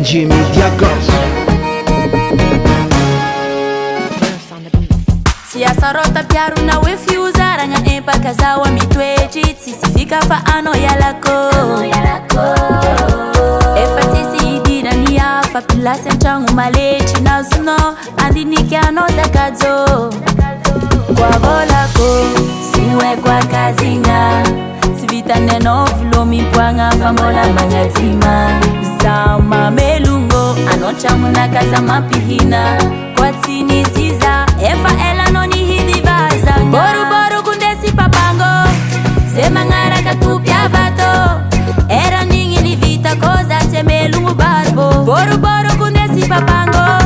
NG Media Girls. Siasarota piaru na wefi uzaranga empaka zawa mitwechi tisifika fa ano yalako efa tisi idira ni afa pilase mchangu malechi na zuno andiniki ano zakadzo kwa volako siwe kwa kazinga sivita neno vlomi pwanga fambola mangatima zama melungo anochamu na kaza mapihina kwa tini ziza efa ela noni hidi vaza boru boru kundesi papango sema ngara katupia vato era ningi ni vita koza temelungu barbo boru boru kundesi papango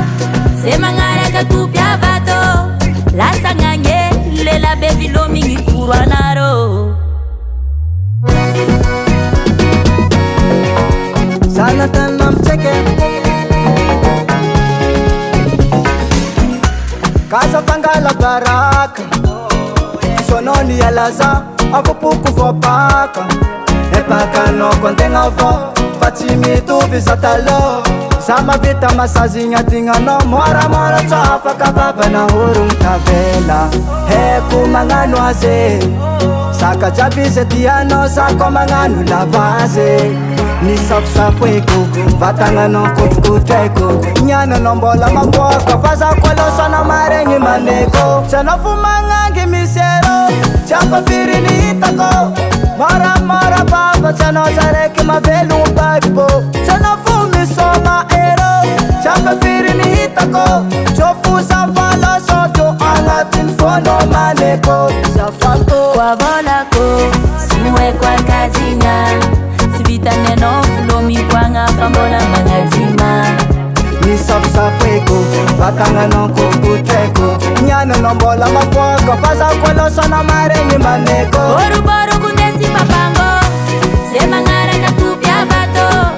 sema ngara katupia vato lasa ngange lela bevilo mingi kurwanaro Sanatan mamcheke Casa pangala baraka Sononi ya laza Avupuku vopaka Epaka no kontenga vo Fatimi tu visatalo Sama vita masazinha tinga no Mora mora chofa kapapa na hurung tabela Heku manganu aze Saka jabise tiano sako manganu lavaze Ni safu eko Vatanga no kutkuteko Nyana nombola maboka Faza kolosa na marengi maneko Chanofu mangangi misero Chapa firi ni itako Mara mara baba Chano zareki mavelu baibo Chanofu misoma ero Chapa firi ni itako Chofu savala sovyo Angatin fono maneko Safako kwa volako siwe kwa kazinga sivita neno fulomi kwanga fambola mangatima Ni safu Vatanga no kukuteko Nyana nombola maboka Faza kolosa na marengi maneko boru boru kundesi papango sema ngara katupia vato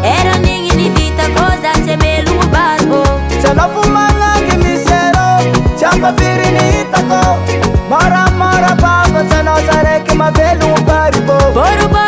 era ningi ni vita koza temelu barbo Chanofu mangangi misero Chapa firi ni itako Mara mara baba Chano zareki mavelu baribo boru boru